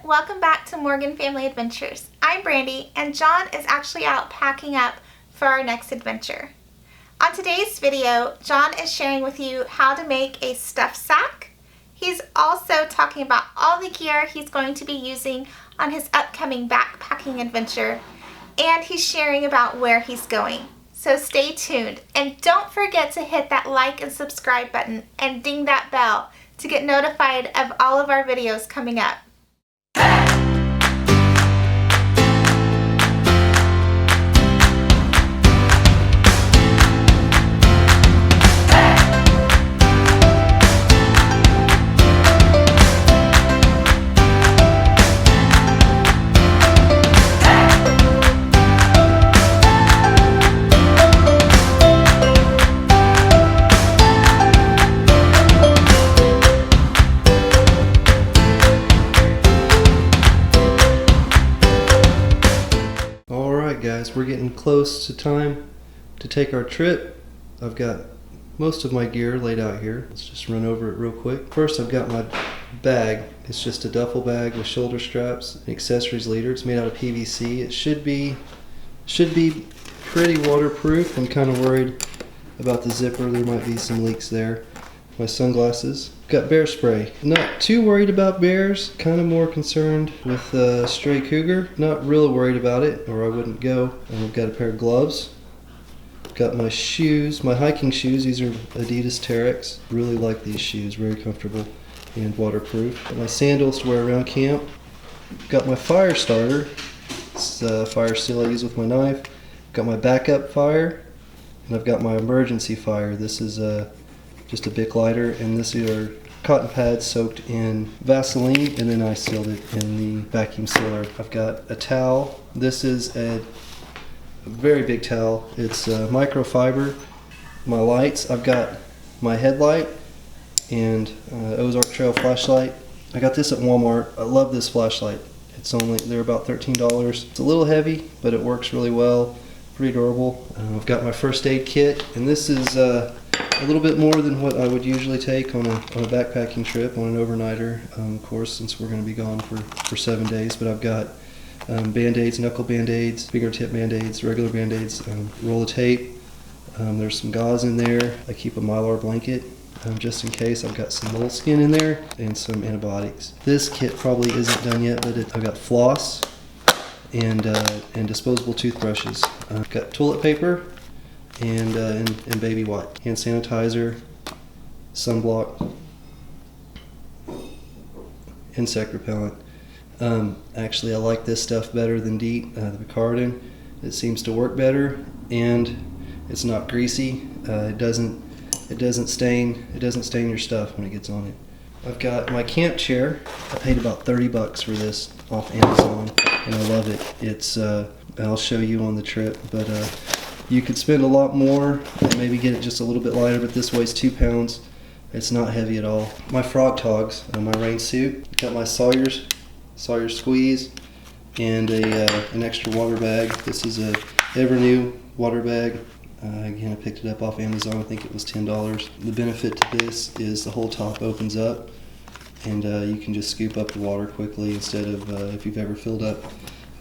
welcome back to Morgan Family Adventures. I'm Brandy and John is actually out packing up for our next adventure. On today's video, John is sharing with you how to make a stuffed sack. He's also talking about all the gear he's going to be using on his upcoming backpacking adventure, and he's sharing about where he's going. So stay tuned and don't forget to hit that like and subscribe button and ding that bell to get notified of all of our videos coming up. Guys, we're getting close to time to take our trip. I've got most of my gear laid out here. Let's just run over it real quick. First, I've got my bag. It's just a duffel bag with shoulder straps, an accessories leader. It's made out of PVC. It should be pretty waterproof. I'm kind of worried about the zipper. There might be some leaks there. My sunglasses. Got bear spray. Not too worried about bears, kind of more concerned with a stray cougar. Not really worried about it, or I wouldn't go. I've got a pair of gloves. Got my shoes, my hiking shoes. These are Adidas Terex. Really like these shoes, very comfortable and waterproof. Got my sandals to wear around camp. Got my fire starter. It's a fire steel I use with my knife. Got my backup fire, and I've got my emergency fire. This is just a Bic lighter, and this are cotton pads soaked in Vaseline, and then I sealed it in the vacuum sealer. I've got a towel. This is a very big towel. It's microfiber. My lights. I've got my headlight and Ozark Trail flashlight. I got this at Walmart. I love this flashlight. They're about $13. It's a little heavy, but it works really well. Pretty durable. I've got my first aid kit, and this is a little bit more than what I would usually take on a backpacking trip, on an overnighter, of course, since we're going to be gone for 7 days. But I've got Band-Aids, knuckle Band-Aids, fingertip Band-Aids, regular Band-Aids, roll of tape. There's some gauze in there. I keep a Mylar blanket just in case. I've got some moleskin in there and some antibiotics. This kit probably isn't done yet, but I've got floss and disposable toothbrushes. I've got toilet paper and baby wipe, hand sanitizer, sunblock, insect repellent. Actually, I like this stuff better than DEET, the Picardin. It seems to work better, and it's not greasy. It doesn't stain your stuff when it gets on it. I've got my camp chair. I paid about $30 for this off Amazon, and I love it. It's I'll show you on the trip, but you could spend a lot more and maybe get it just a little bit lighter, but this weighs 2 pounds. It's not heavy at all. My frog togs, my rain suit. Got my Sawyer's squeeze, and an extra water bag. This is a Evernew water bag. Again, I picked it up off Amazon. I think it was $10. The benefit to this is the whole top opens up, and you can just scoop up the water quickly instead of if you've ever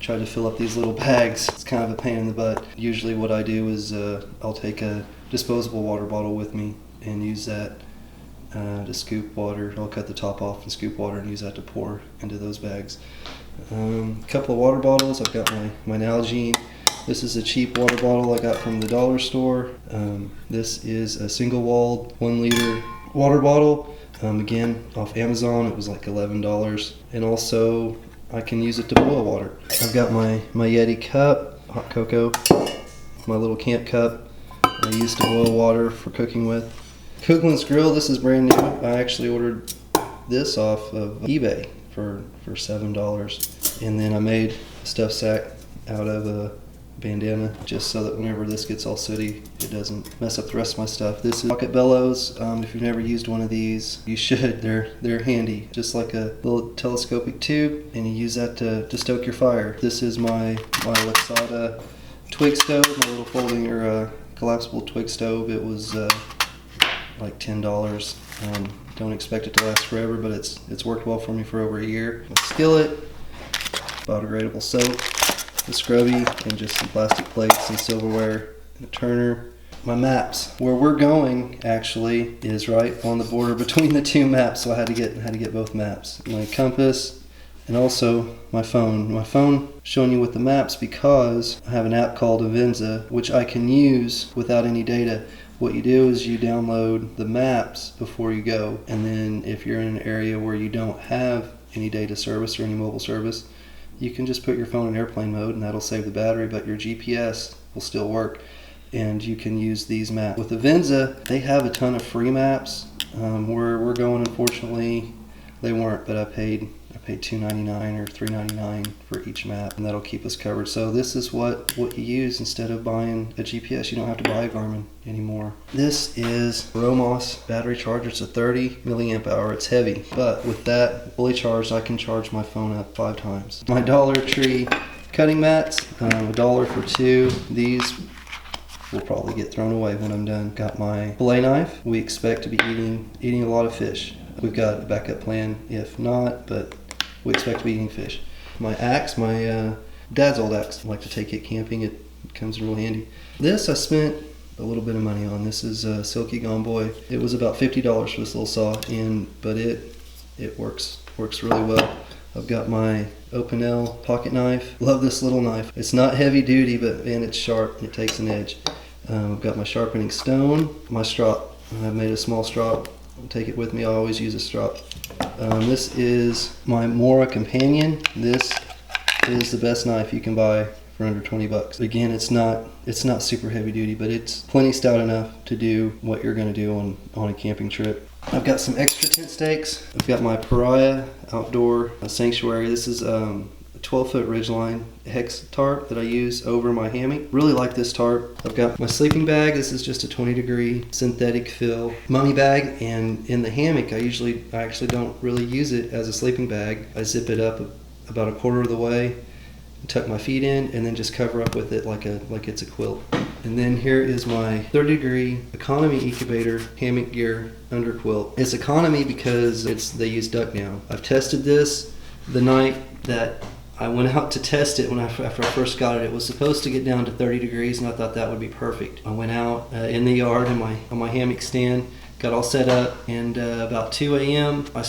tried to fill up these little bags. It's kind of a pain in the butt. Usually what I do is I'll take a disposable water bottle with me and use that to scoop water. I'll cut the top off and scoop water and use that to pour into those bags. A couple of water bottles. I've got my Nalgene. This is a cheap water bottle I got from the dollar store. This is a single-walled 1 liter water bottle. Again, off Amazon. It was like $11. And also, I can use it to boil water. I've got my Yeti cup, hot cocoa, my little camp cup I use to boil water for cooking with. Cookland's Grill, this is brand new. I actually ordered this off of eBay for $7. And then I made a stuffed sack out of a bandana, just so that whenever this gets all sooty, it doesn't mess up the rest of my stuff. This is pocket bellows. If you've never used one of these, you should. They're handy, just like a little telescopic tube, and you use that to stoke your fire. This is my Lexada twig stove, my little folding or collapsible twig stove. It was like $10. Don't expect it to last forever, but it's worked well for me for over a year. My skillet, biodegradable soap, the scrubby, and just some plastic plates and silverware, and a turner. My maps. Where we're going actually is right on the border between the two maps, so I had to get both maps. My compass and also my phone. My phone showing you with the maps because I have an app called Avenza, which I can use without any data. What you do is you download the maps before you go, and then if you're in an area where you don't have any data service or any mobile service, you can just put your phone in airplane mode and that'll save the battery, but your GPS will still work and you can use these maps. With Avenza, they have a ton of free maps. Where we're going, unfortunately, they weren't, but I paid $2.99 or $3.99 for each map, and that'll keep us covered. So this is what you use instead of buying a GPS. You don't have to buy a Garmin anymore. This is Romos battery charger. It's a 30 milliamp hour. It's heavy, but with that fully charged, I can charge my phone up 5 times. My Dollar Tree cutting mats, $1 for 2. These will probably get thrown away when I'm done. Got my fillet knife. We expect to be eating a lot of fish. We've got a backup plan if not, but we expect to be eating fish. My axe, my dad's old axe. I like to take it camping. It comes in really handy. This I spent a little bit of money on. This is Silky Gone Boy. It was about $50 for this little saw, but it works really well. I've got my Opinel pocket knife. Love this little knife. It's not heavy duty, but man, it's sharp. It takes an edge. I've got my sharpening stone, my strop. I've made a small strop. I'll take it with me. I always use a strop. This is my Mora Companion. This is the best knife you can buy for under 20 bucks. Again, it's not super heavy duty, but it's plenty stout enough to do what you're going to do on a camping trip. I've got some extra tent stakes. I've got my Pariah Outdoor Sanctuary. This is a 12-foot ridgeline hex tarp that I use over my hammock. Really like this tarp. I've got my sleeping bag. This is just a 20-degree synthetic fill mummy bag, and in the hammock I actually don't really use it as a sleeping bag. I zip it up about a quarter of the way, tuck my feet in, and then just cover up with it like it's a quilt. And then here is my 30-degree economy incubator hammock gear under quilt. It's economy because they use duck down. I've tested this the night that I went out to test it after I first got it. It was supposed to get down to 30 degrees, and I thought that would be perfect. I went out in the yard on my hammock stand, got all set up, and about 2 a.m. I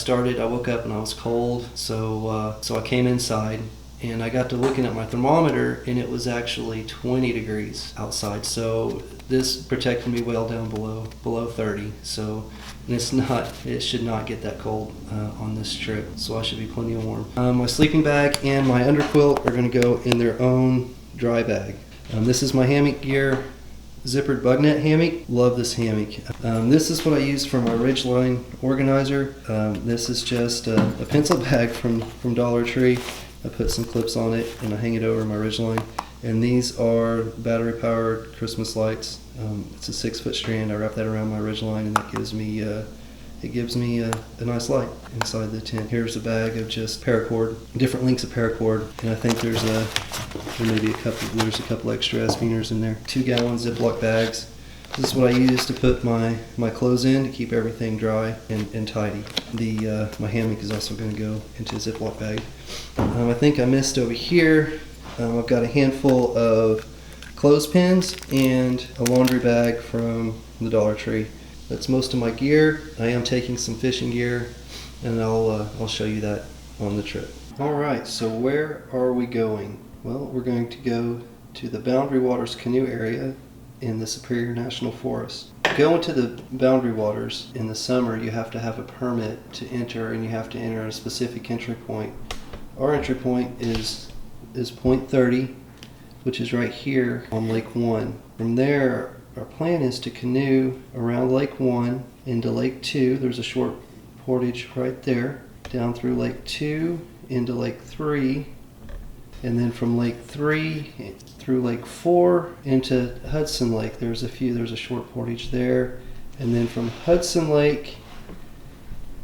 woke up and I was cold, so I came inside. And I got to looking at my thermometer, and it was actually 20 degrees outside. So this protected me well down below 30. So it should not get that cold on this trip. So I should be plenty warm. My sleeping bag and my underquilt are going to go in their own dry bag. This is my hammock gear zippered bug net hammock. Love this hammock. This is what I use for my Ridgeline organizer. This is just a pencil bag from Dollar Tree. I put some clips on it and I hang it over my Ridgeline. And these are battery powered Christmas lights. It's a 6-foot strand. I wrap that around my Ridgeline, and that gives me a nice light inside the tent. Here's a bag of just paracord, different lengths of paracord, and I think there's a couple extra espiners in there. 2 gallon Ziploc bags. This is what I use to put my clothes in to keep everything dry and tidy. My hammock is also going to go into a Ziploc bag. I think I missed over here. I've got a handful of clothespins and a laundry bag from the Dollar Tree. That's most of my gear. I am taking some fishing gear, and I'll show you that on the trip. All right, so where are we going? Well, we're going to go to the Boundary Waters canoe area in the Superior National Forest. To go into the Boundary Waters in the summer, you have to have a permit to enter, and you have to enter a specific entry point. Our entry point is point 30, which is right here on Lake 1. From there, our plan is to canoe around Lake 1 into Lake 2. There's a short portage right there, down through Lake 2 into Lake 3, and then from Lake 3 through Lake 4 into Hudson Lake. There's a short portage there, and then from Hudson Lake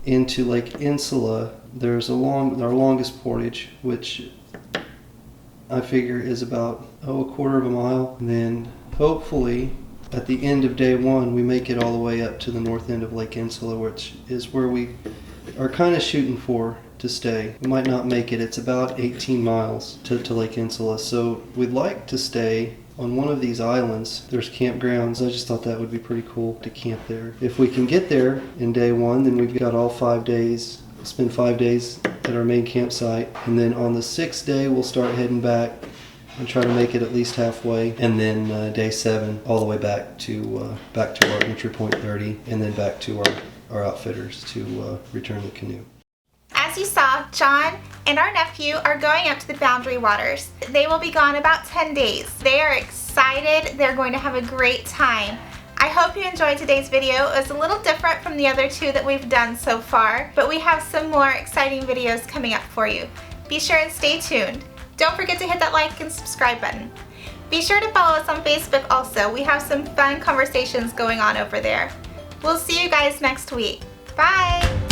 into Lake Insula, there's our longest portage, which I figure is about a quarter of a mile. And then hopefully at the end of day 1 we make it all the way up to the north end of Lake Insula, which is where we are kind of shooting for to stay. We might not make it. It's about 18 miles to Lake Insula, so we'd like to stay on one of these islands. There's campgrounds. I just thought that would be pretty cool to camp there. If we can get there in day one, then we've got all 5 days. We'll spend 5 days at our main campsite, and then on the 6th day we'll start heading back and try to make it at least halfway, and then day 7 all the way back to our entry point 30, and then back to our outfitters to return the canoe. As you saw, John and our nephew are going up to the Boundary Waters. They will be gone about 10 days. They are excited. They're going to have a great time. I hope you enjoyed today's video. It was a little different from the other 2 that we've done so far, but we have some more exciting videos coming up for you. Be sure and stay tuned. Don't forget to hit that like and subscribe button. Be sure to follow us on Facebook also. We have some fun conversations going on over there. We'll see you guys next week. Bye!